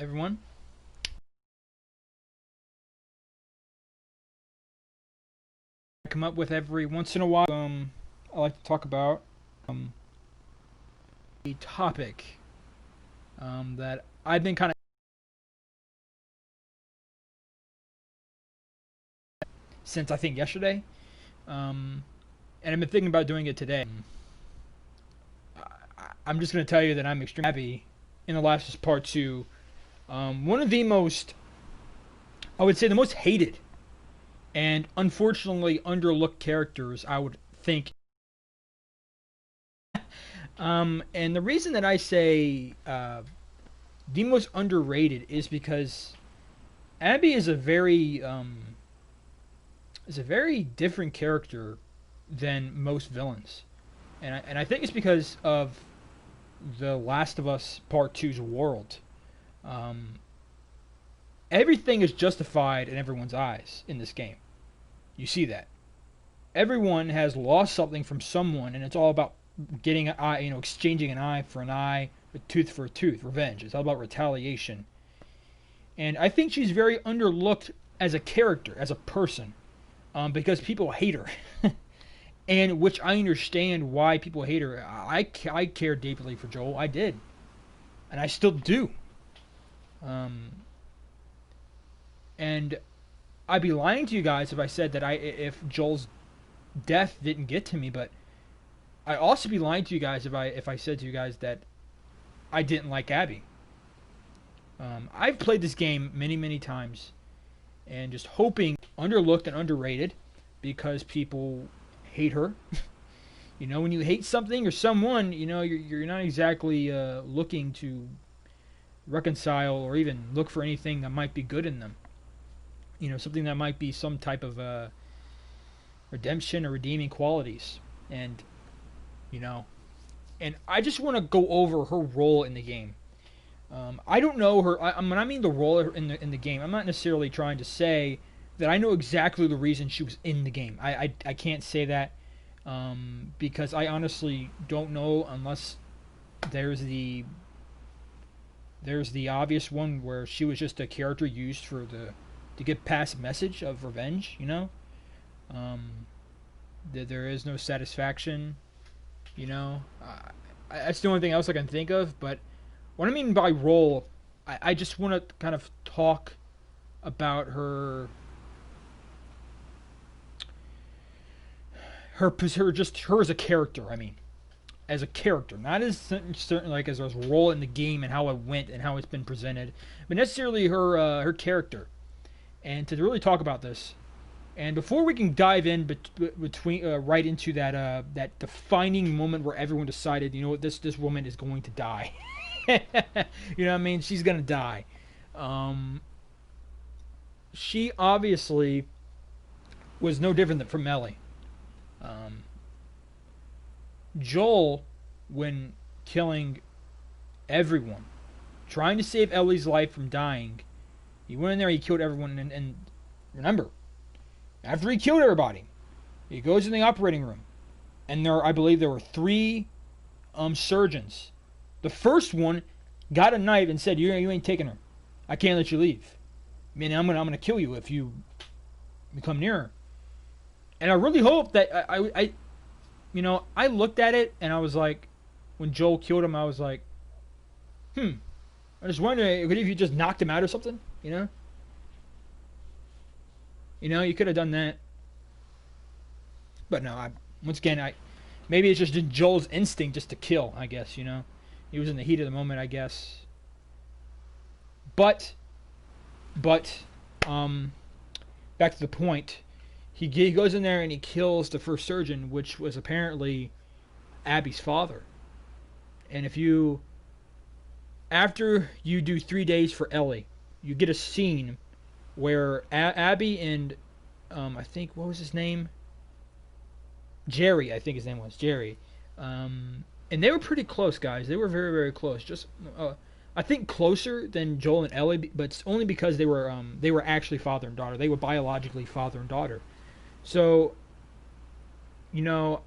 everyone. I come up with every once in a while. I like to talk about a topic that I've been kind of since I think yesterday, and I've been thinking about doing it today. I'm just going to tell you that I'm extremely happy in the Last of Us Part Two. One of the most, I would say, the most hated and unfortunately underlooked characters, I would think. And the reason that I say the most underrated is because Abby is a very different character than most villains, and I think it's because of the Last of Us Part Two's world. Um, Everything is justified in everyone's eyes in this game. You see that everyone has lost something from someone, and it's all about getting an eye, exchanging an eye for an eye, a tooth for a tooth, revenge. It's all about retaliation. And I think she's very underlooked as a character, as a person, because people hate her. And which I understand why people hate her. I care deeply for Joel. I did. And I still do. Um, and I'd be lying to you guys if I said that if Joel's death didn't get to me, but I'd also be lying to you guys if I said to you guys that I didn't like Abby. I've played this game many, many times, and just hoping underlooked and underrated because people hate her. When you hate something or someone, you're not exactly looking to reconcile or even look for anything that might be good in them. Something that might be some type of redemption or redeeming qualities. And you know, and I just want to go over her role in the game. I don't know her. When I mean the role in the game, I'm not necessarily trying to say that I know exactly the reason she was in the game. I can't say that because I honestly don't know unless there's the there's the obvious one where she was just a character used for the to get past a message of revenge. Um, that there is no satisfaction. That's the only thing else I can think of. But what I mean by role, I just want to kind of talk about her as a character. I mean, as a character, not as certain like as her role in the game and how it went and how it's been presented, but necessarily her character. And to really talk about this, and before we can dive in between right into that defining moment where everyone decided, what, this woman is going to die. What I mean? She's gonna die. Um, she obviously was no different from Ellie. Um, Joel, when killing everyone, trying to save Ellie's life from dying, he went in there, he killed everyone, and remember, after he killed everybody, he goes in the operating room, and I believe there were three surgeons. The first one got a knife and said, "You ain't taking her. I can't let you leave. I mean, I'm gonna kill you if you come near her." And I really hope that I looked at it and I was like, when Joel killed him, I was like, I just wondering, could if you just knocked him out or something, you could have done that. But no, once again, maybe it's just Joel's instinct just to kill. I guess he was in the heat of the moment. I guess, but back to the point. He goes in there and he kills the first surgeon, which was apparently Abby's father. And after you do 3 days for Ellie, you get a scene where Abby and I think, what was his name? Jerry, I think his name was Jerry. And they were pretty close, guys. They were very, very close. Just I think closer than Joel and Ellie, but it's only because they were actually father and daughter. They were biologically father and daughter. So, you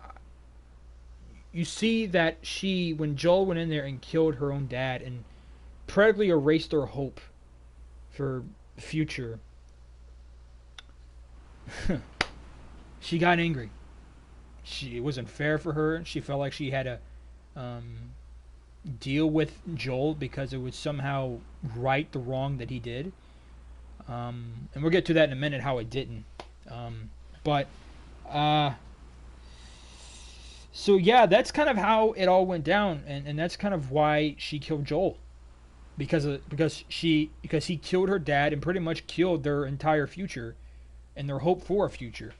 see that when Joel went in there and killed her own dad and practically erased her hope for future. She got angry. It wasn't fair for her. She felt like she had to um, deal with Joel because it would somehow right the wrong that he did. And we'll get to that in a minute how it didn't. But so yeah, that's kind of how it all went down, and that's kind of why she killed Joel because he killed her dad and pretty much killed their entire future and their hope for a future.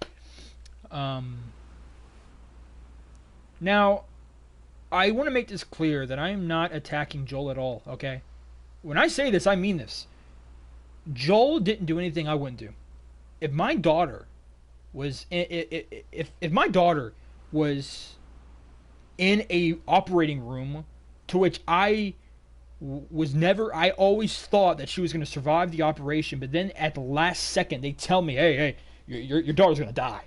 Um, Now, I want to make this clear that I am not attacking Joel at all. Okay, when I say this, I mean this. Joel didn't do anything I wouldn't do. If my daughter was if my daughter was in a operating room to which was never I always thought that she was going to survive the operation, but then at the last second they tell me, hey, your daughter's going to die.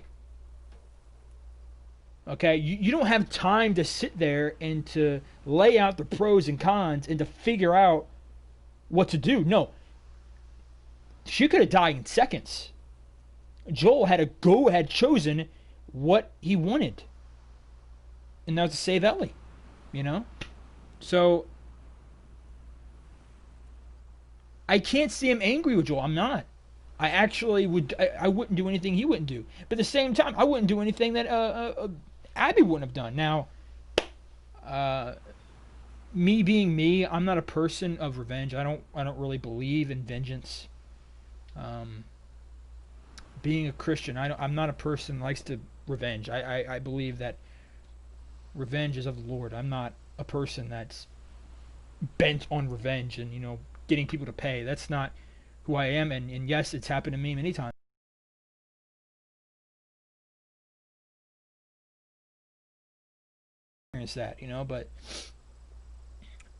Okay, you don't have time to sit there and to lay out the pros and cons and to figure out what to do. No, she could have died in seconds. Joel had chosen what he wanted, and that was to save Ellie. You know, so I can't see him angry with Joel. I'm not. I actually would. I wouldn't do anything he wouldn't do. But at the same time, I wouldn't do anything that Abby wouldn't have done. Now, me being me, I'm not a person of revenge. I don't really believe in vengeance. Being a Christian, I'm not a person who likes to revenge. I believe that revenge is of the Lord. I'm not a person that's bent on revenge and getting people to pay. That's not who I am. And yes, it's happened to me many times. That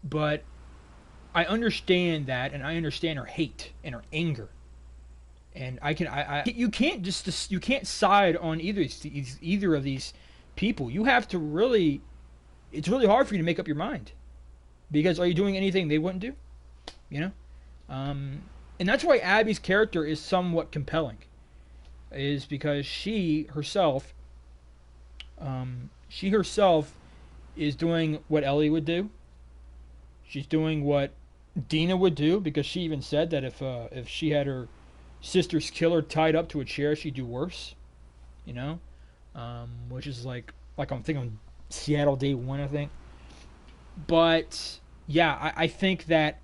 but I understand that, and I understand her hate and her anger, and you can't side on either of these people. You have to really, it's really hard for you to make up your mind, because are you doing anything they wouldn't do? And that's why Abby's character is somewhat compelling, is because she herself is doing what Ellie would do. She's doing what Dina would do, because she even said that if she had her sister's killer tied up to a chair, she'd do worse. Which is like I'm thinking Seattle Day 1, I think. But yeah, I think that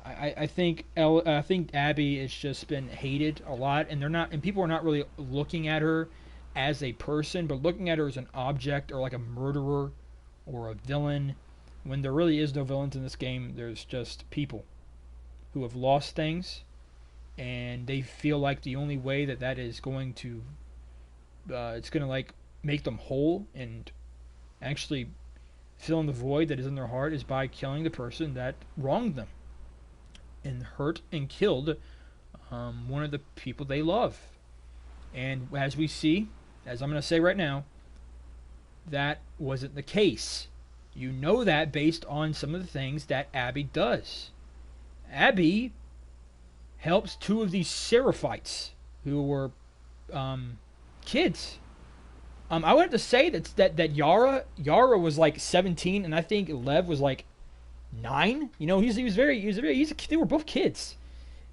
I think Abby has just been hated a lot, and people are not really looking at her as a person, but looking at her as an object or like a murderer or a villain, when there really is no villains in this game. There's just people who have lost things, and they feel like the only way that is going to it's going to like make them whole and actually fill in the void that is in their heart is by killing the person that wronged them and hurt and killed one of the people they love. And as we see, as I'm going to say right now, that wasn't the case. You know that based on some of the things that Abby does. Abby helps two of these Seraphites who were kids. I would have to say that Yara was like 17, and I think Lev was like 9. They were both kids,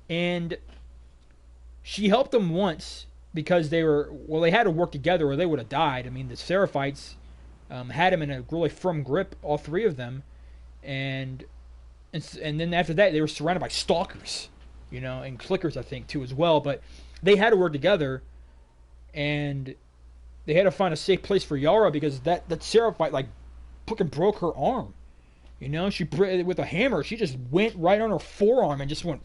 and she helped them once because they had to work together or they would have died. I mean, the Seraphites had him in a really firm grip, all three of them, and then after that they were surrounded by stalkers, and clickers, I think, too, as well. But they had to work together, and they had to find a safe place for Yara, because that Seraphite like fucking broke her arm. She with a hammer, she just went right on her forearm and just went.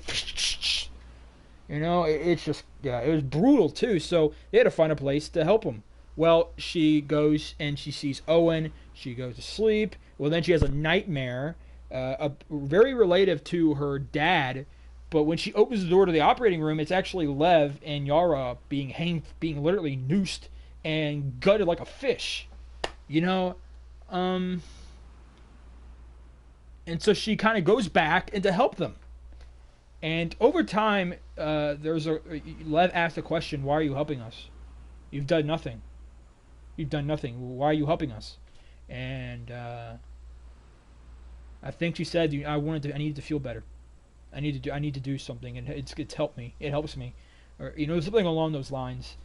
It's just, yeah, it was brutal too. So they had to find a place to help him. Well, she goes and she sees Owen. She goes to sleep. Well, then she has a nightmare, very relative to her dad. But when she opens the door to the operating room, it's actually Lev and Yara being literally noosed and gutted like a fish. And so she kind of goes back and to help them. And over time, Lev asked the question, "Why are you helping us? You've done nothing. You've done nothing. Why are you helping us?" And I think she said, I needed to feel better. I need to do something, and it's helped me. It helps me, or something along those lines.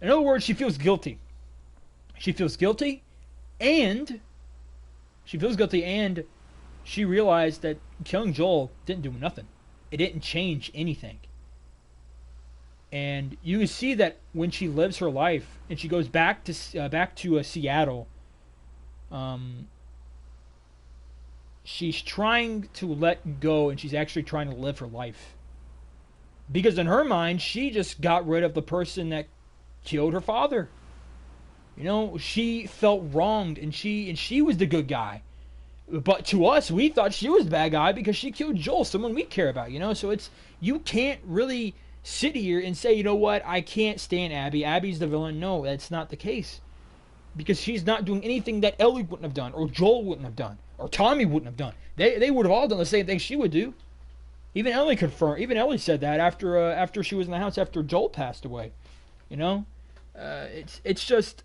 In other words, she feels guilty. She feels guilty, and she feels guilty, and she realized that killing Joel didn't do nothing. It didn't change anything. And you can see that when she lives her life and she goes back to Seattle, um, she's trying to let go, and she's actually trying to live her life. Because in her mind, she just got rid of the person that killed her father. She felt wronged, and she was the good guy. But to us, we thought she was the bad guy because she killed Joel, someone we care about. So you can't really sit here and say, you know what, I can't stand Abby. Abby's the villain. No, that's not the case. Because she's not doing anything that Ellie wouldn't have done, or Joel wouldn't have done, or Tommy wouldn't have done. They would have all done the same thing she would do. Even Ellie confirmed. Even Ellie said that after she was in the house after Joel passed away. You know, it's just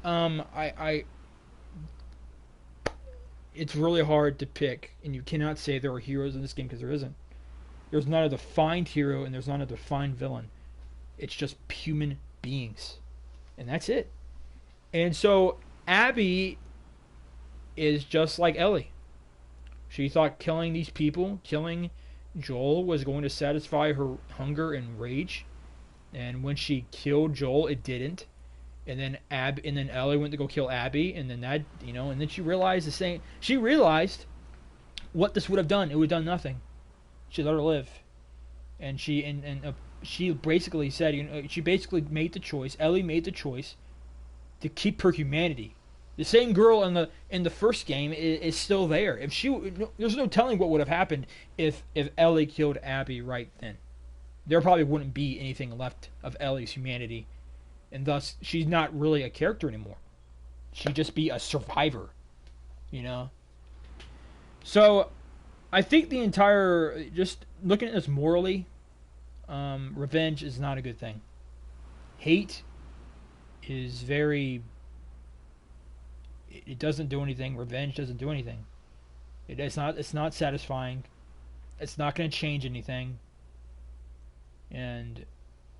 I it's really hard to pick, and you cannot say there are heroes in this game because there isn't. There's not a defined hero and there's not a defined villain. It's just human beings, and that's it. And so Abby is just like Ellie. She thought killing these people, killing Joel, was going to satisfy her hunger and rage. And when she killed Joel, it didn't. And then Ellie went to go kill Abby, and then and then she realized the same. She realized what this would have done. It would have done nothing. She let her live, and she basically said, she basically made the choice. Ellie made the choice to keep her humanity. The same girl in the first game is still there. There's no telling what would have happened if Ellie killed Abby right then. There probably wouldn't be anything left of Ellie's humanity, and thus she's not really a character anymore. She'd just be a survivor, So, I think just looking at this morally, revenge is not a good thing. Hate is it doesn't do anything. Revenge doesn't do anything. It's not satisfying. It's not going to change anything. And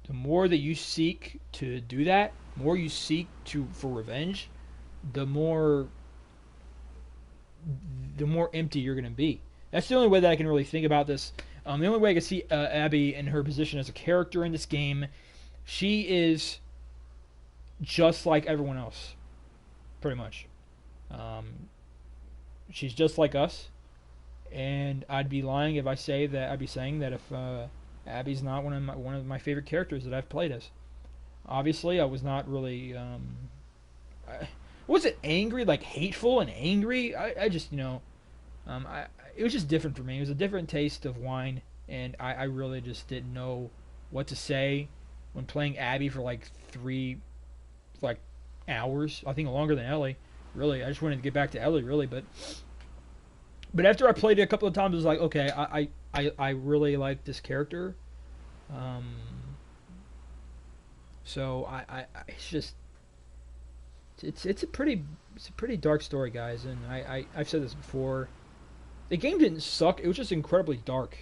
the more that you seek to do that, more you seek for revenge, the more empty you're going to be. That's the only way that I can really think about this. The only way I can see Abby in her position as a character in this game, she is just like everyone else, pretty much. She's just like us, and I'd be lying if I'd be saying that if Abby's not one of my favorite characters that I've played as. Obviously, I was not really. Was it angry, like hateful and angry? I just it was just different for me. It was a different taste of wine, and I really just didn't know what to say when playing Abby for like 3 hours. I think longer than Ellie. Really, I just wanted to get back to Ellie, really, but after I played it a couple of times, it was like, okay, I really like this character. So it's just it's a pretty dark story, guys, and I've said this before. The game didn't suck; it was just incredibly dark,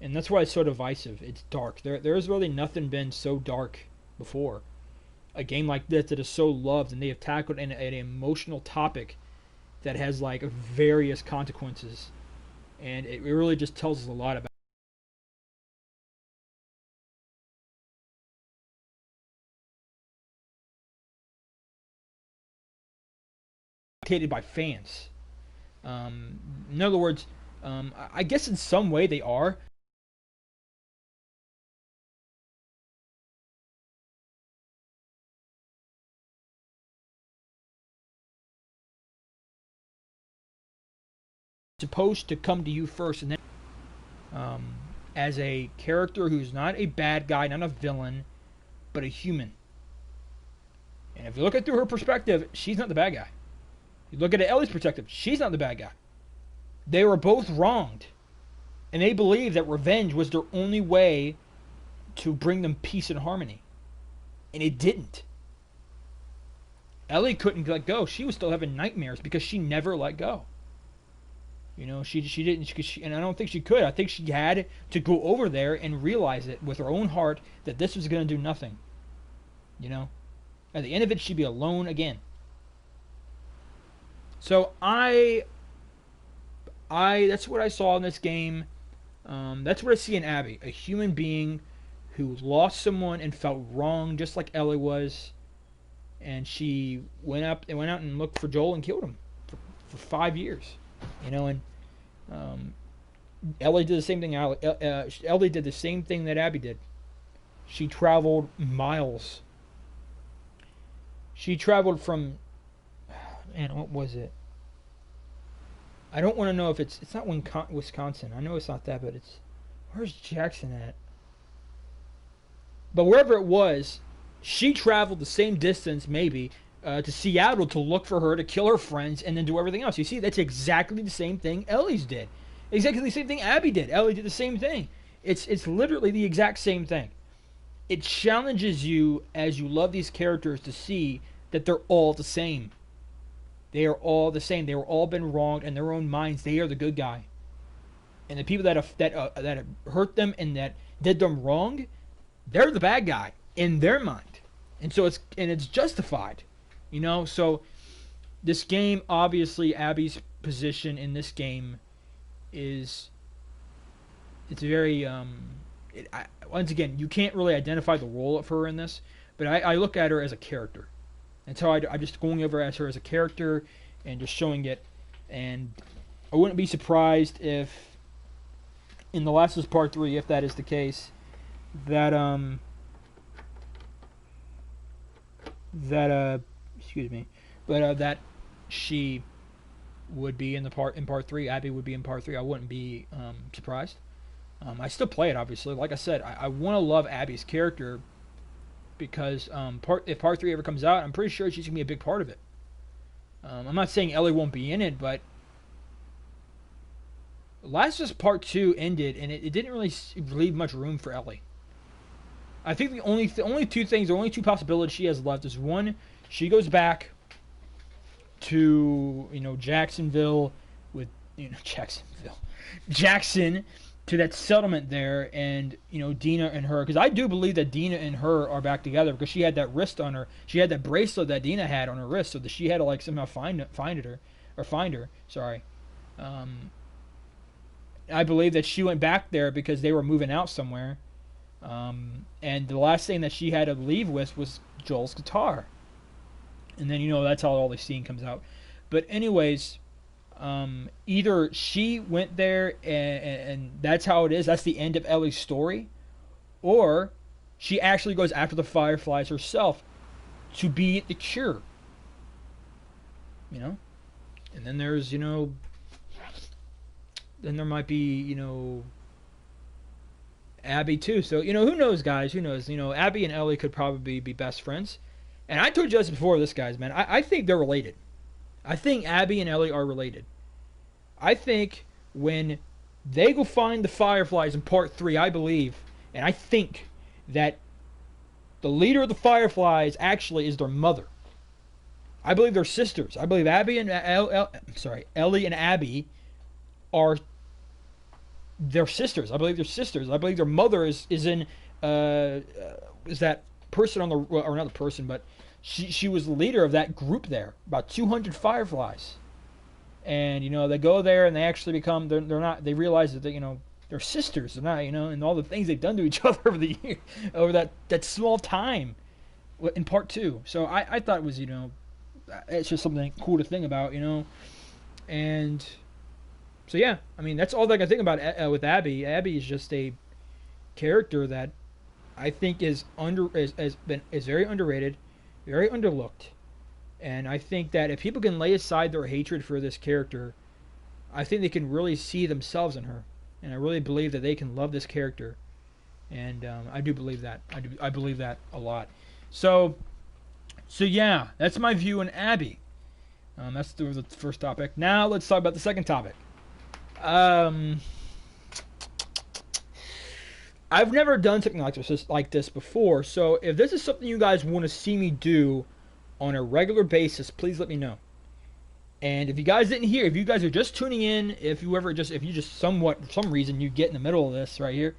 and that's why it's so divisive. It's dark. There's really nothing been so dark before. A game like this that is so loved, and they have tackled an emotional topic that has like various consequences, and it really just tells us a lot about by fans. In other words, I guess in some way they are. Supposed to come to you first, and then as a character who's not a bad guy, not a villain, but a human. And if you look at it through her perspective, she's not the bad guy. You look at it, Ellie's perspective. She's not the bad guy. They were both wronged, and they believed that revenge was their only way to bring them peace and harmony, and it didn't. Ellie couldn't let go. She was still having nightmares because she never let go. You know, she didn't, and I don't think she could. I think she had to go over there and realize it with her own heart that this was going to do nothing. You know, at the end of it, she'd be alone again. So that's what I saw in this game. That's what I see in Abby, a human being who lost someone and felt wrong, just like Ellie was, and she went out and looked for Joel and killed him for 5 years. You know, and Ellie did the same thing. Ellie did the same thing that Abby did. She traveled miles. She traveled from, man, what was it? I don't want to know if it's not Wisconsin. I know it's not that, but where's Jackson at? But wherever it was, she traveled the same distance, maybe, to Seattle to look for her, to kill her friends, and then do everything else. You see, that's exactly the same thing Ellie's did. Exactly the same thing Abby did. Ellie did the same thing. It's literally the exact same thing. It challenges you as you love these characters to see that they're all the same. They are all the same. They were all been wronged in their own minds. They are the good guy, and the people that have hurt them and that did them wrong, they're the bad guy in their mind, and so it's justified, you know. So this game, obviously, Abby's position in this game it's very once again, you can't really identify the role of her in this, but I look at her as a character. And so I'm just going over as her as a character and just showing it. And I wouldn't be surprised if in The Last of Us Part 3, if that is the case, that that she would be in part 3. Abby would be in part 3. I wouldn't be surprised. I still play it, obviously. Like I said, I want to love Abby's character because if part 3 ever comes out, I'm pretty sure she's going to be a big part of it. I'm not saying Ellie won't be in it, but Last of Us Part 2 ended, and it didn't really leave much room for Ellie. I think the only two possibilities she has left is, one, she goes back to, Jacksonville with, Jackson, to that settlement there, and Dina and her, because I do believe that Dina and her are back together because she had that wrist on her. She had that bracelet that Dina had on her wrist, so that she had to somehow find her. Sorry. I believe that she went back there because they were moving out somewhere, and the last thing that she had to leave with was Joel's guitar, and then that's how all the scene comes out. But anyways. Either she went there and that's how it is, that's the end of Ellie's story, or she actually goes after the Fireflies herself to be the cure. And then there's, then there might be, Abby too. So, who knows, guys? Who knows? Abby and Ellie could probably be best friends. And I told you this before, guys, man. I think they're related. I think Abby and Ellie are related. I think when they go find the Fireflies in part 3, I believe, and I think that the leader of the Fireflies actually is their mother. I believe they're sisters. I believe Ellie and Abby are their sisters. I believe they're sisters. I believe their mother is that person on the, or not the person, but she was the leader of that group there, about 200 Fireflies, and they go there and they actually become they realize that they're sisters. They're not and all the things they've done to each other over the year, over that small time in part 2. So I thought it was it's just something cool to think about, and so yeah, I mean that's all that I can think about with Abby. Abby is just a character that I think is very underrated. Very underlooked, and I think that if people can lay aside their hatred for this character, I think they can really see themselves in her, and I really believe that they can love this character, and I do believe that. I believe that a lot. So yeah, that's my view on Abby. That's the first topic. Now let's talk about the second topic. Um, I've never done something like this before, so if this is something you guys want to see me do on a regular basis, please let me know. And if you guys didn't hear, if you guys are just tuning in, if you just somewhat for some reason you get in the middle of this right here,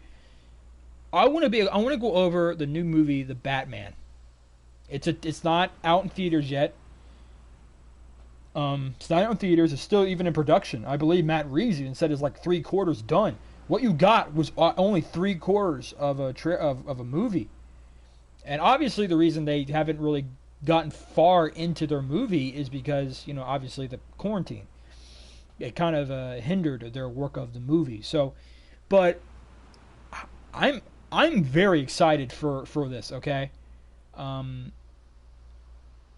I want to go over the new movie, The Batman. It's not out in theaters yet. It's not out in theaters. It's still even in production. I believe Matt Reeves even said it's like 3/4 done. What you got was only 3/4 of a movie. And obviously the reason they haven't really gotten far into their movie is because, obviously the quarantine. It kind of hindered their work of the movie. So, but I'm very excited for this, okay?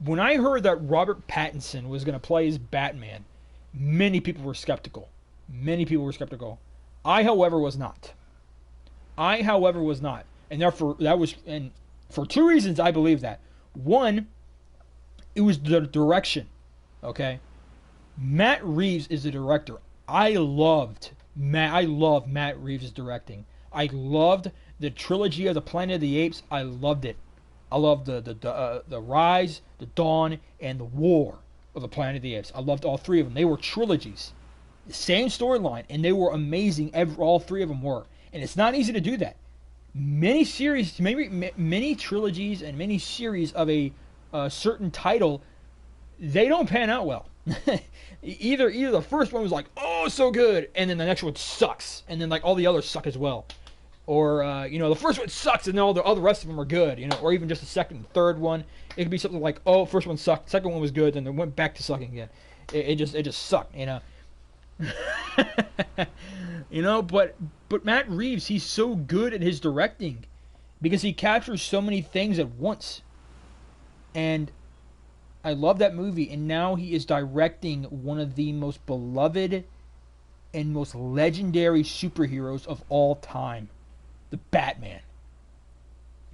When I heard that Robert Pattinson was going to play as Batman, many people were skeptical. Many people were skeptical. I, however, was not. And therefore, and for two reasons I believe that. One, it was the direction, okay? Matt Reeves is the director. I love Matt Reeves' directing. I loved the trilogy of the Planet of the Apes. I loved it. I loved the Rise, the Dawn, and the War of the Planet of the Apes. I loved all three of them. They were trilogies. The same storyline, and they were amazing. All three of them were. And it's not easy to do that. Many trilogies and many series of a certain title, they don't pan out well. either the first one was like, oh, so good, and then the next one sucks, and then like all the others suck as well. Or the first one sucks, and then all the rest of them are good. Or even just the second and third one. It could be something like, oh, first one sucked, second one was good, then they went back to sucking again. It just sucked. But Matt Reeves, he's so good at his directing because he captures so many things at once. And I love that movie, and now he is directing one of the most beloved and most legendary superheroes of all time, the Batman.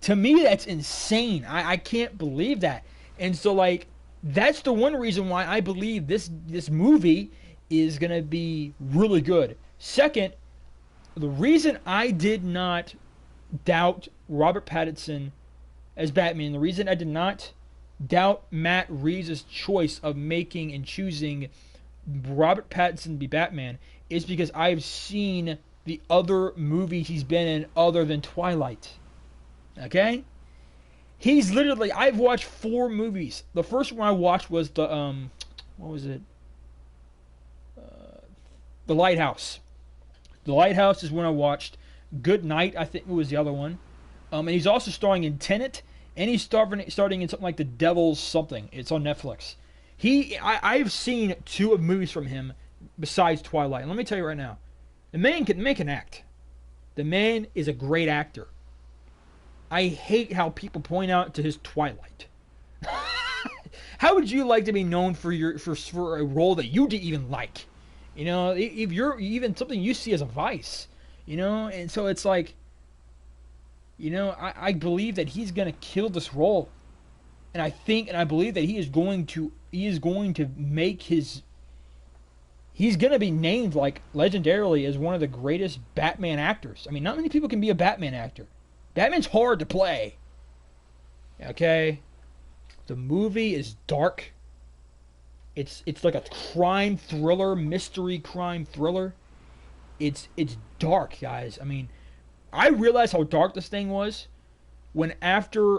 To me, that's insane. I can't believe that. And so, that's the one reason why I believe this movie is going to be really good. Second, the reason I did not doubt Robert Pattinson as Batman, the reason I did not doubt Matt Reeves' choice of making and choosing Robert Pattinson to be Batman is because I've seen the other movies he's been in other than Twilight. Okay? I've watched 4 movies. The first one I watched was the, what was it? The Lighthouse. The Lighthouse is when I watched. Good Night, I think it was the other one. And he's also starring in Tenet, and he's starting in something like The Devil's Something. It's on Netflix. I've seen 2 of movies from him besides Twilight. And let me tell you right now, the man can act. The man is a great actor. I hate how people point out to his Twilight. How would you like to be known for a role that you didn't even like? If you're even something you see as a vice, and so it's like, I believe that he's gonna kill this role, and I believe that he is going to make he's gonna be named legendarily as one of the greatest Batman actors. I mean, not many people can be a Batman actor. Batman's hard to play. Okay, the movie is dark. It's like a mystery crime thriller. It's dark, guys. I mean, I realized how dark this thing was when after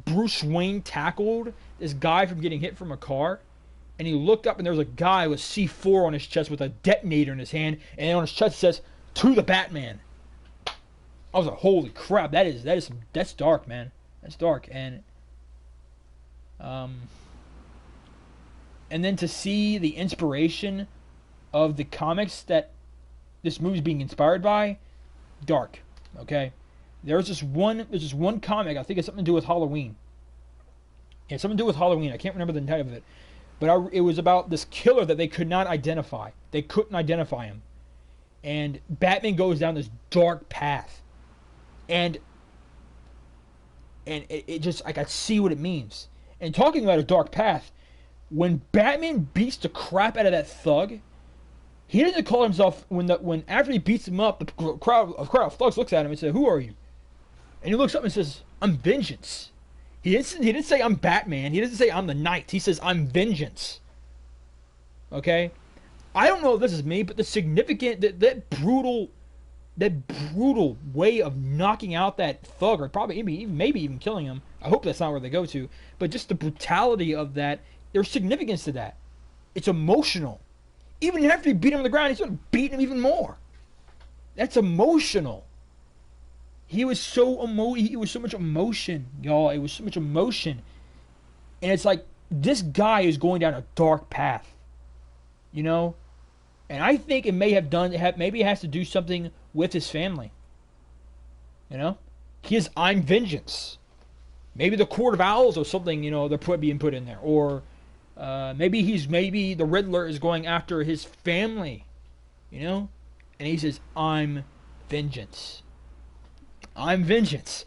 Bruce Wayne tackled this guy from getting hit from a car, and he looked up and there was a guy with C4 on his chest with a detonator in his hand, and on his chest it says, "To the Batman." I was like, holy crap, that's dark, man. That's dark. And then to see the inspiration of the comics that this movie's being inspired by, dark. Okay? There's this one comic, I think it's something to do with Halloween. It's something to do with Halloween. I can't remember the title of it. But it was about this killer that they could not identify. They couldn't identify him. And Batman goes down this dark path. And it just, I could see what it means. And talking about a dark path, When Batman beats the crap out of that thug, he doesn't call himself when after he beats him up, the crowd of thugs looks at him and says, "Who are you?" And he looks up and says, "I'm Vengeance." He didn't say I'm Batman. He doesn't say I'm the Knight. He says I'm Vengeance. Okay, I don't know if this is me, but the significant that brutal way of knocking out that thug, or probably maybe even killing him. I hope that's not where they go to, but just the brutality of that. There's significance to that. It's emotional. Even after he beat him on the ground, he's going to beat him even more. That's emotional. He was so much emotion, y'all. It was so much emotion, and it's like this guy is going down a dark path, you know. And I think it may have maybe it has to do something with his family. You know, his I'm Vengeance. Maybe the Court of Owls or something. You know, they're being put in there, or maybe the Riddler is going after his family. You know, and he says I'm Vengeance. I'm Vengeance.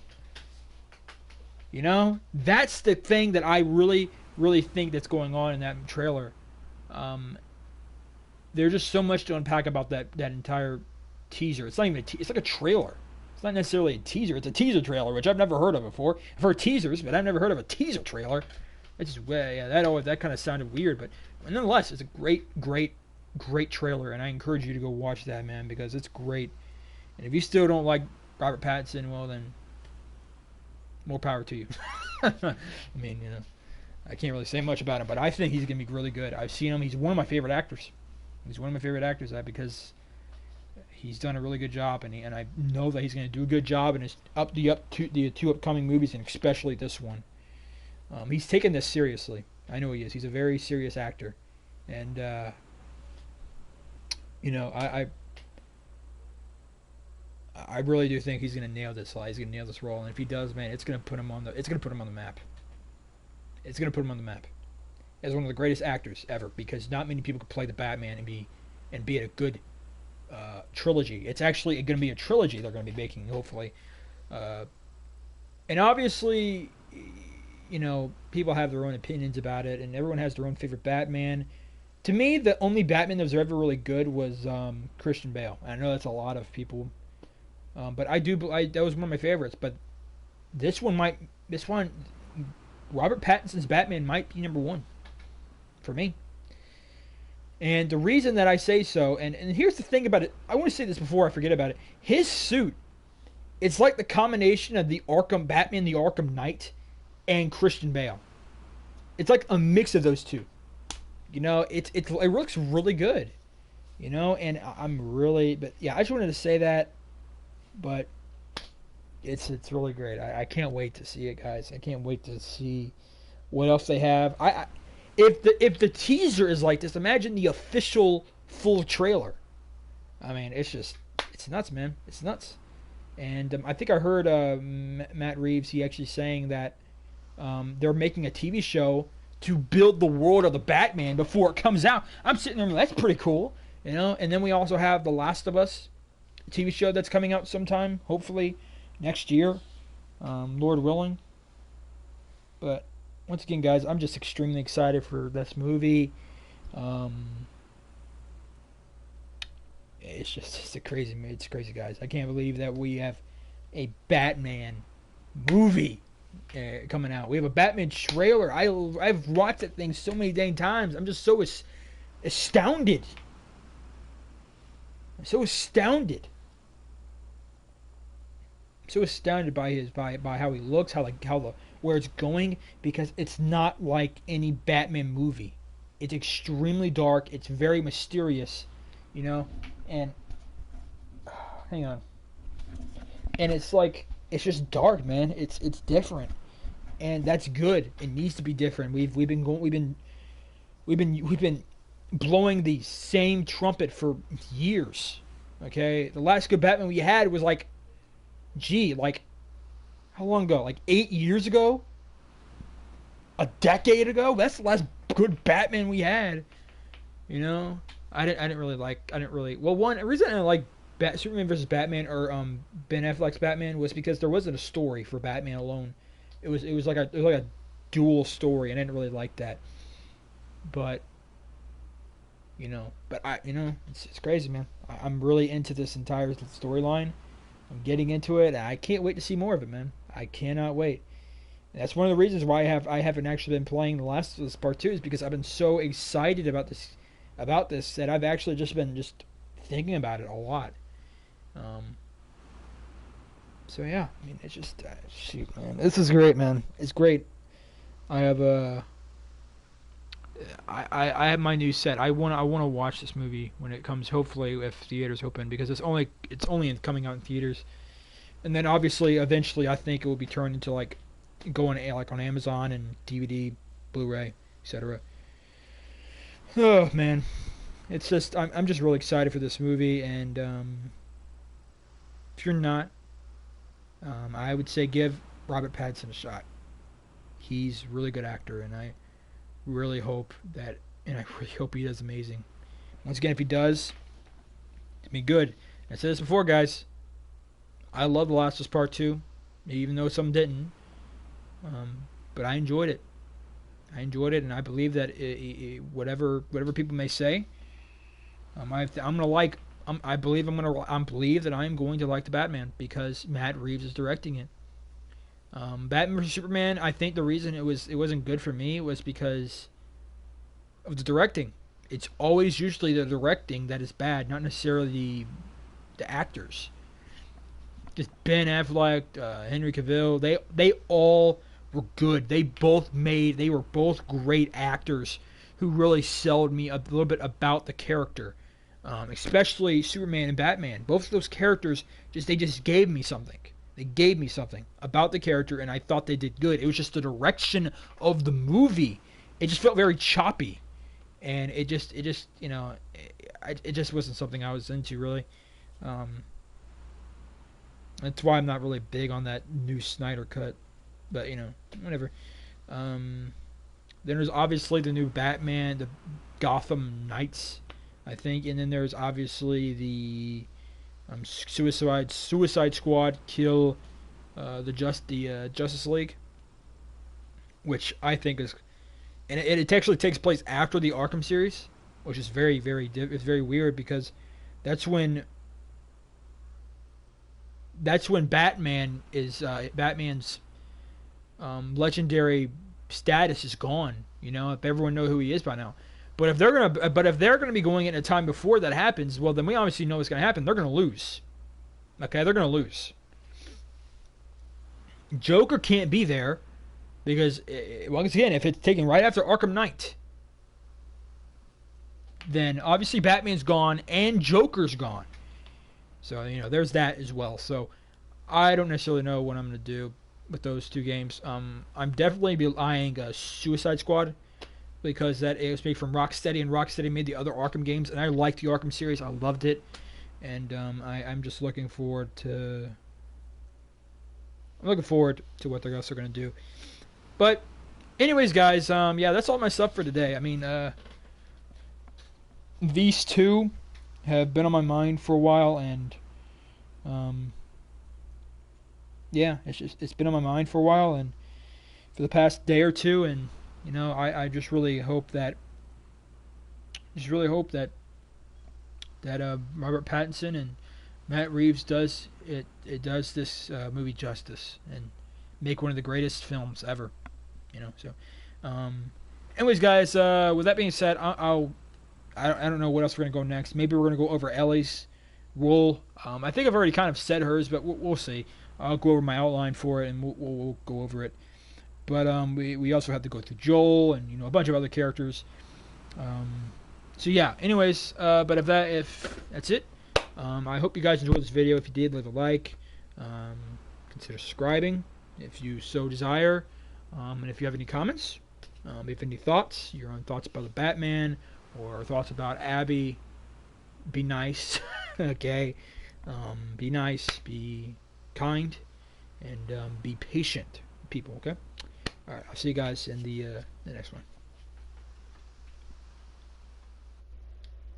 You know, that's the thing that I really, really think that's going on in that trailer. There's just so much to unpack about that entire teaser. It's not even it's like a trailer. It's not necessarily a teaser. It's a teaser trailer, which I've never heard of before. I've heard teasers, but I've never heard of a teaser trailer. It's just that kind of sounded weird, but nonetheless, it's a great trailer, and I encourage you to go watch that, man, because it's great. And if you still don't like Robert Pattinson, well then, more power to you. I mean, you know, I can't really say much about him, but I think he's gonna be really good. I've seen him. He's one of my favorite actors. He's one of my favorite actors because he's done a really good job, and I know that he's going to do a good job in the two upcoming movies, and especially this one. He's taken this seriously. I know he is. He's a very serious actor, and you know, I really do think he's going to nail this. He's going to nail this role, and if he does, man, it's going to put him on the map. It's going to put him on the map as one of the greatest actors ever, because not many people could play the Batman and be a good trilogy. It's actually going to be a trilogy they're going to be making, hopefully. And obviously, you know, people have their own opinions about it, and everyone has their own favorite Batman. To me, the only Batman that was ever really good was Christian Bale. And I know that's a lot of people, but that was one of my favorites. But this one, Robert Pattinson's Batman might be number one for me. And the reason that I say so, and here's the thing about it, I want to say this before I forget about it. His suit, it's like the combination of the Arkham Batman, the Arkham Knight, and Christian Bale. It's like a mix of those two. You know, it looks really good. You know, and but yeah, I just wanted to say that. But it's really great. I can't wait to see it, guys. I can't wait to see what else they have. If the teaser is like this, imagine the official full trailer. I mean, it's nuts, man. It's nuts. And I think I heard Matt Reeves. He actually saying that they're making a TV show to build the world of the Batman before it comes out. I'm sitting there, that's pretty cool, you know. And then we also have The Last of Us TV show that's coming out sometime, hopefully next year, Lord willing. But once again, guys, I'm just extremely excited for this movie. It's crazy, guys. I can't believe that we have a Batman movie coming out. We have a Batman trailer. I've watched that thing so many dang times. I'm just so astounded. I'm so astounded. So astounded by how he looks, where it's going, because it's not like any Batman movie. It's extremely dark. It's very mysterious, you know. And hang on. And it's just dark, man. It's different, and that's good. It needs to be different. We've been blowing the same trumpet for years. Okay, the last good Batman we had was how long ago? 8 years ago? A decade ago? That's the last good Batman we had. You know? I didn't really well, one reason I didn't like Superman vs. Batman or Ben Affleck's Batman was because there wasn't a story for Batman alone. It was like a dual story, and I didn't really like that. but it's crazy, man. I'm really into this entire storyline. I'm getting into it. And I can't wait to see more of it, man. I cannot wait. And that's one of the reasons why I haven't actually been playing The Last of Us Part Two is because I've been so excited about this that I've actually just been thinking about it a lot. Um, so yeah, I mean, it's just shoot, man. This is great, man. It's great. I have a I have my new set. I want to watch this movie when it comes. Hopefully, if theaters open, because it's only coming out in theaters, and then obviously eventually I think it will be turned into like going like on Amazon and DVD, Blu-ray, etc. Oh man, it's just I'm just really excited for this movie, and if you're not, I would say give Robert Pattinson a shot. He's a really good actor, and really hope that, and I really hope he does amazing. Once again, if he does, it's be good. I said this before, guys. I love The Last of Us Part Two, even though some didn't. But I enjoyed it. I enjoyed it, and I believe that whatever people may say, I'm gonna like. I believe that I am going to like the Batman because Matt Reeves is directing it. Batman vs Superman. I think the reason it wasn't good for me was because of the directing. It's always usually the directing that is bad, not necessarily the actors. Just Ben Affleck, Henry Cavill. They all were good. They were both great actors who really sold me a little bit about the character. Especially Superman and Batman. Both of those characters they just gave me something. They gave me something about the character, and I thought they did good. It was just the direction of the movie. It just felt very choppy, and it just it just wasn't something I was into really. Um, that's why I'm not really big on that new Snyder cut, but whatever. Um, then there's obviously the new Batman, the Gotham Knights, I think, and then there's obviously the Suicide Squad kill the Justice League, which I think is, and it actually takes place after the Arkham series, which is it's very weird because that's when Batman's legendary status is gone. If everyone know who he is by now. But if they're gonna be going in a time before that happens, well, then we obviously know what's gonna happen. They're gonna lose. Okay, they're gonna lose. Joker can't be there because, once again, if it's taken right after Arkham Knight, then obviously Batman's gone and Joker's gone. So there's that as well. So I don't necessarily know what I'm gonna do with those two games. I'm definitely be eyeing Suicide Squad, because that it was made from Rocksteady, and Rocksteady made the other Arkham games, and I liked the Arkham series. I loved it, and I'm just looking forward to. I'm looking forward to what they're going to do. But, anyways, guys, yeah, that's all my stuff for today. I mean, these two have been on my mind for a while, and yeah, it's been on my mind for a while, and for the past day or two, and I just really hope that Robert Pattinson and Matt Reeves does this movie justice and make one of the greatest films ever. So anyways, guys, with that being said, I don't know what else we're gonna go next. Maybe we're gonna go over Ellie's role. I think I've already kind of said hers, but we'll see. I'll go over my outline for it, and we'll go over it. But we also have to go through Joel and a bunch of other characters. So yeah. Anyways, but if that's it, I hope you guys enjoyed this video. If you did, leave a like. Consider subscribing if you so desire. And if you have any comments, if you have any thoughts, your own thoughts about the Batman or thoughts about Abby, be nice. Okay. Be nice. Be kind. And be patient, people. Okay. All right, I'll see you guys in the next one.